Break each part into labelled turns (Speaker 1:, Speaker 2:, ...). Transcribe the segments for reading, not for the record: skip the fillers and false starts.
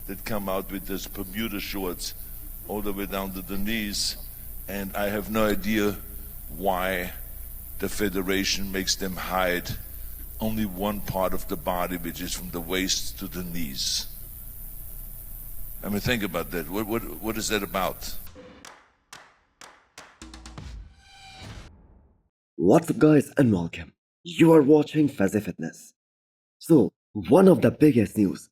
Speaker 1: that come out with this Bermuda shorts all the way down to the knees, and I have no idea why the federation makes them hide only one part of the body, which is from the waist to the knees. I mean, think about that. What is that about?
Speaker 2: What's up guys and welcome. You are watching Fazi Fitness. So, one of the biggest news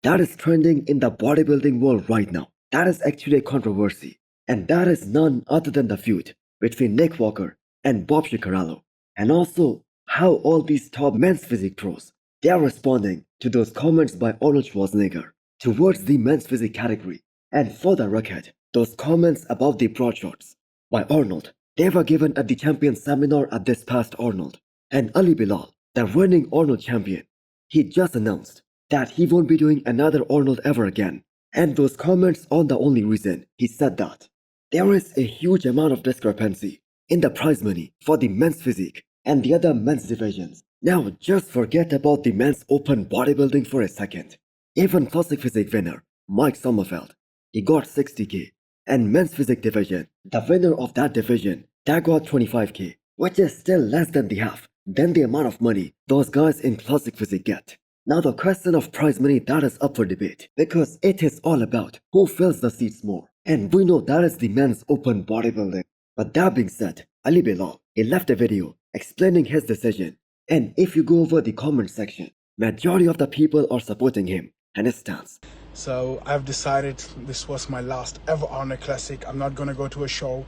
Speaker 2: that is trending in the bodybuilding world right now, that is actually a controversy, and that is none other than the feud between Nick Walker and Bob Chicarello, and also how all these top men's physique pros, they are responding to those comments by Arnold Schwarzenegger towards the men's physique category. And for the record, those comments about the broad shorts by Arnold, they were given at the champion seminar at this past Arnold. And Ali Bilal, the reigning Arnold champion, he just announced that he won't be doing another Arnold ever again. And those comments are the only reason he said that. There is a huge amount of discrepancy in the prize money for the men's physique and the other men's divisions. Now just forget about the men's open bodybuilding for a second. Even classic physique winner Mike Sommerfeld, he got 60k, and men's physique division, the winner of that division, that got 25k, which is still less than the half than the amount of money those guys in classic physique get. Now the question of prize money, that is up for debate, because it is all about who fills the seats more, and we know that is the men's open bodybuilding. But that being said, Ali Bilal, he left a video explaining his decision, and if you go over the comment section, majority of the people are supporting him and his stance.
Speaker 3: So I've decided this was my last ever Arnold Classic. I'm not gonna go to a show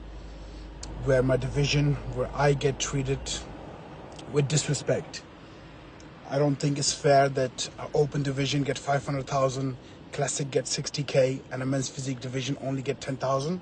Speaker 3: where my division, where I get treated with disrespect. I don't think it's fair that an open division get 500,000, classic get 60k, and a men's physique division only get 10,000.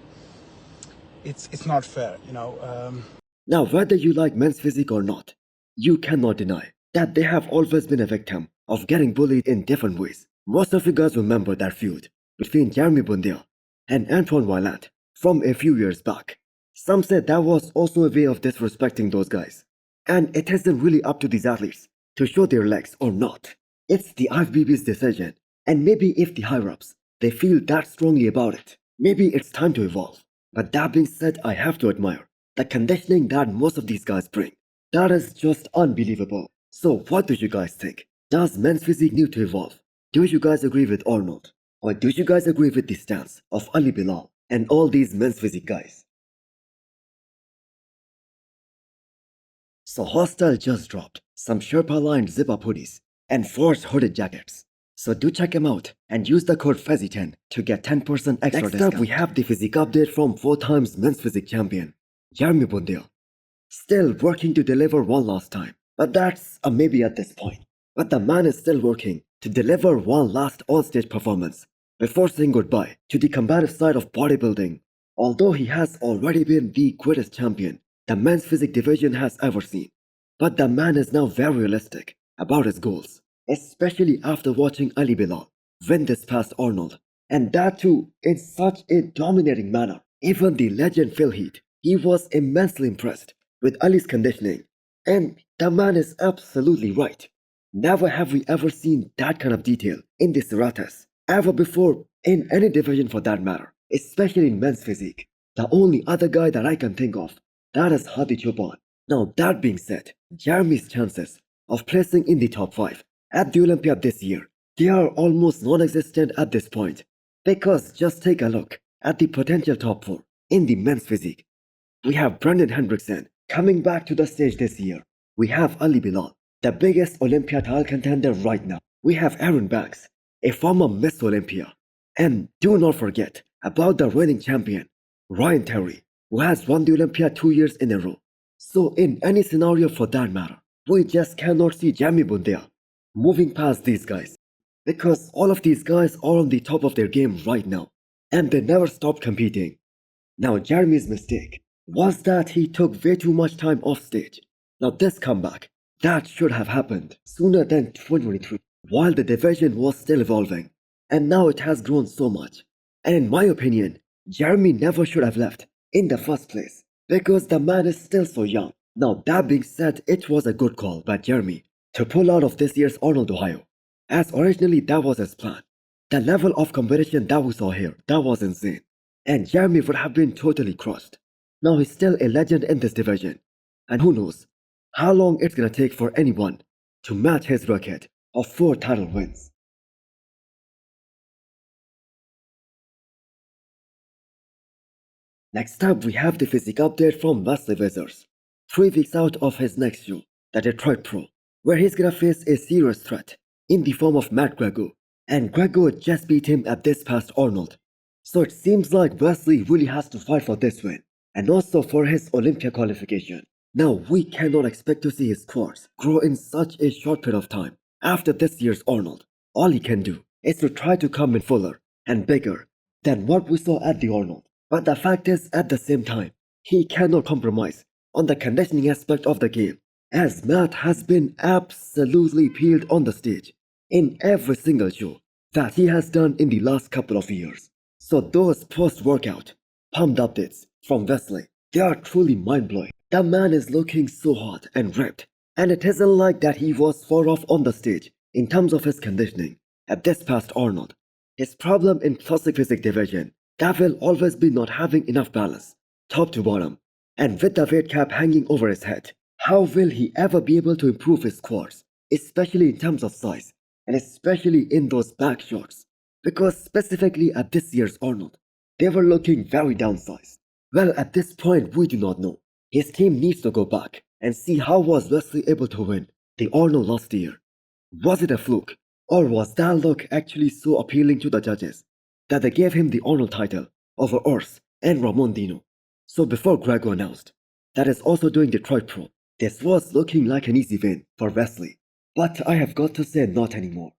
Speaker 3: It's not fair, you know.
Speaker 2: Now, whether you like men's physique or not, you cannot deny that they have always been a victim of getting bullied in different ways. Most of you guys remember that feud between Jeremy Buendia and Antoine Violent from a few years back. Some said that was also a way of disrespecting those guys. And it isn't really up to these athletes to show their legs or not. It's the IFBB's decision, and maybe if the higher-ups, they feel that strongly about it, maybe it's time to evolve. But that being said, I have to admire the conditioning that most of these guys bring. That is just unbelievable. So what do you guys think? Does men's physique need to evolve? Do you guys agree with Arnold? Or do you guys agree with the stance of Ali Bilal and all these men's physique guys? So Hostile just dropped some Sherpa-lined zip-up hoodies and forced hooded jackets. So do check them out and use the code FAZI10 to get 10% extra discount. Next up, we have the physique update from 4 times men's physique champion, Jeremy Buendia. Still working to deliver one last time, but that's a maybe at this point. But the man is still working to deliver one last on-stage performance before saying goodbye to the combative side of bodybuilding. Although he has already been the greatest champion the men's physique division has ever seen. But the man is now very realistic about his goals, especially after watching Ali Bilal win this past Arnold, and that too in such a dominating manner. Even the legend Phil Heath, he was immensely impressed with Ali's conditioning, and the man is absolutely right. Never have we ever seen that kind of detail in the Serratas ever before in any division for that matter, especially in men's physique. The only other guy that I can think of, that is Hadi Chopin. Now that being said, Jeremy's chances of placing in the top 5 at the Olympia this year, they are almost non-existent at this point, because just take a look at the potential top 4 in the men's physique. We have Brandon Hendrickson coming back to the stage this year. We have Ali Bilal, the biggest Olympia title contender right now. We have Aaron Banks, a former Miss Olympia. And do not forget about the reigning champion, Ryan Terry, who has won the Olympia 2 years in a row. So in any scenario for that matter, we just cannot see Jeremy Buendia moving past these guys, because all of these guys are on the top of their game right now, and they never stopped competing. Now Jeremy's mistake was that he took way too much time off stage. Now this comeback, that should have happened sooner than 2023, while the division was still evolving, and now it has grown so much. And in my opinion, Jeremy never should have left in the first place, because the man is still so young. Now that being said, it was a good call by Jeremy to pull out of this year's Arnold, Ohio, as originally that was his plan. The level of competition that we saw here, that was insane. And Jeremy would have been totally crushed. Now he's still a legend in this division. And who knows how long it's gonna take for anyone to match his record of 4 title wins. Next up, we have the physique update from Wesley Vissers. 3 weeks out of his next show, the Detroit Pro, where he's gonna face a serious threat in the form of Matt Grego. And Grego just beat him at this past Arnold. So it seems like Wesley really has to fight for this win, and also for his Olympia qualification. Now we cannot expect to see his quads grow in such a short period of time. After this year's Arnold, all he can do is to try to come in fuller and bigger than what we saw at the Arnold. But the fact is, at the same time, he cannot compromise on the conditioning aspect of the game, as Matt has been absolutely peeled on the stage in every single show that he has done in the last couple of years. So those post-workout pumped updates from Wesley, they are truly mind-blowing. The man is looking so hot and ripped, and it isn't like that he was far off on the stage in terms of his conditioning at this past Arnold. His problem in classic physique division, that will always be not having enough balance, top to bottom, and with the weight cap hanging over his head. How will he ever be able to improve his quads, especially in terms of size, and especially in those back shots? Because specifically at this year's Arnold, they were looking very downsized. Well, at this point, we do not know. His team needs to go back and see how was Wesley able to win the Arnold last year. Was it a fluke, or was that look actually so appealing to the judges that they gave him the Arnold title over Urs and Ramon Dino? So before Grego announced that is also doing Detroit Pro, this was looking like an easy win for Wesley. But I have got to say not anymore.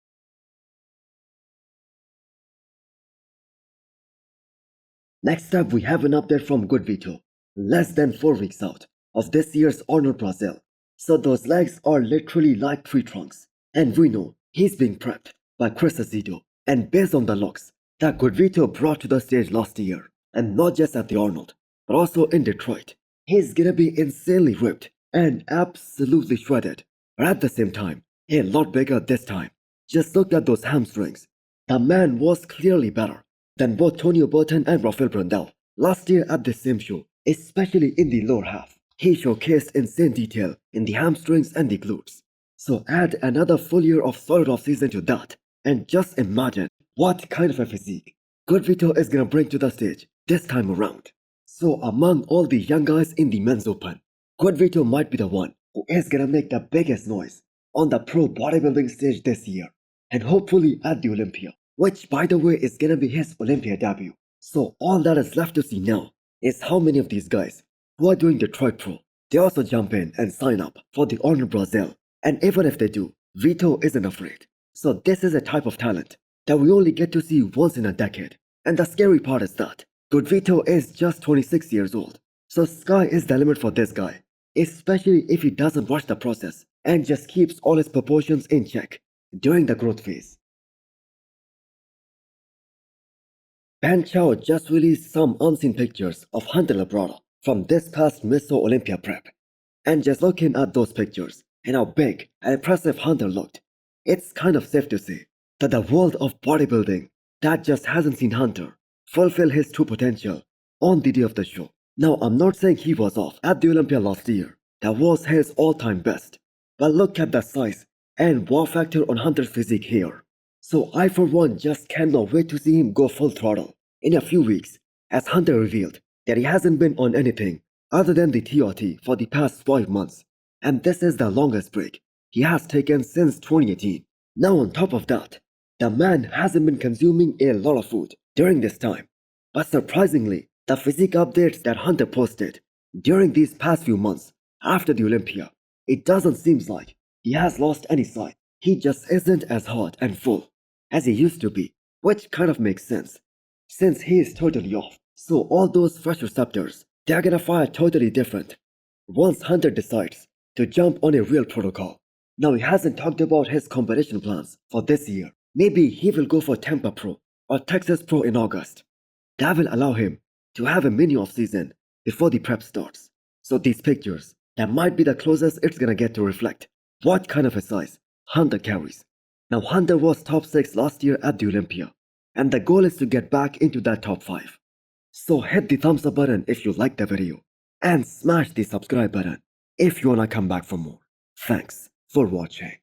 Speaker 2: Next up, we have an update from Good Vito, less than 4 weeks out of this year's Arnold Brazil. So those legs are literally like tree trunks, and we know he's being prepped by Chris Aceto. And based on the looks that Good Vito brought to the stage last year, and not just at the Arnold, but also in Detroit, he's gonna be insanely ripped and absolutely shredded, but at the same time, a lot bigger this time. Just look at those hamstrings. The man was clearly better than both Tonio Burton and Rafael Brundle last year at the same show, especially in the lower half. He showcased insane detail in the hamstrings and the glutes. So add another full year of solid off-season to that, and just imagine what kind of a physique Good Vito is gonna bring to the stage this time around. So among all the young guys in the men's open, Good Vito might be the one who is gonna make the biggest noise on the pro bodybuilding stage this year, and hopefully at the Olympia, which by the way is gonna be his Olympia debut. So all that is left to see now is how many of these guys who are doing Detroit Pro, they also jump in and sign up for the Arnold Brazil. And even if they do, Vito isn't afraid. So this is a type of talent that we only get to see once in a decade. And the scary part is that Good Vito is just 26 years old. So sky is the limit for this guy, especially if he doesn't rush the process and just keeps all his proportions in check during the growth phase. Ben Chow just released some unseen pictures of Hunter Labrada from this past Miso Olympia prep. And just looking at those pictures and how big and impressive Hunter looked, it's kind of safe to say that the world of bodybuilding that just hasn't seen Hunter fulfill his true potential on the day of the show. Now, I'm not saying he was off at the Olympia last year. That was his all-time best. But look at the size and wow factor on Hunter's physique here. So I for one just cannot wait to see him go full throttle in a few weeks, as Hunter revealed that he hasn't been on anything other than the TRT for the past 5 months. And this is the longest break he has taken since 2018. Now on top of that, the man hasn't been consuming a lot of food during this time. But surprisingly, the physique updates that Hunter posted during these past few months after the Olympia, it doesn't seem like he has lost any size. He just isn't as hot and full as he used to be, which kind of makes sense since he is totally off. So all those fresh receptors, they're gonna fire totally different once Hunter decides to jump on a real protocol. Now he hasn't talked about his competition plans for this year. Maybe he will go for Tampa Pro or Texas Pro in August. That will allow him to have a mini off season before the prep starts. So these pictures, that might be the closest it's gonna get to reflect what kind of a size Hunter carries. Now Hunter was top 6 last year at the Olympia, And the goal is to get back into that top 5. So hit the thumbs up button if you liked the video. And smash the subscribe button if you wanna come back for more. Thanks for watching.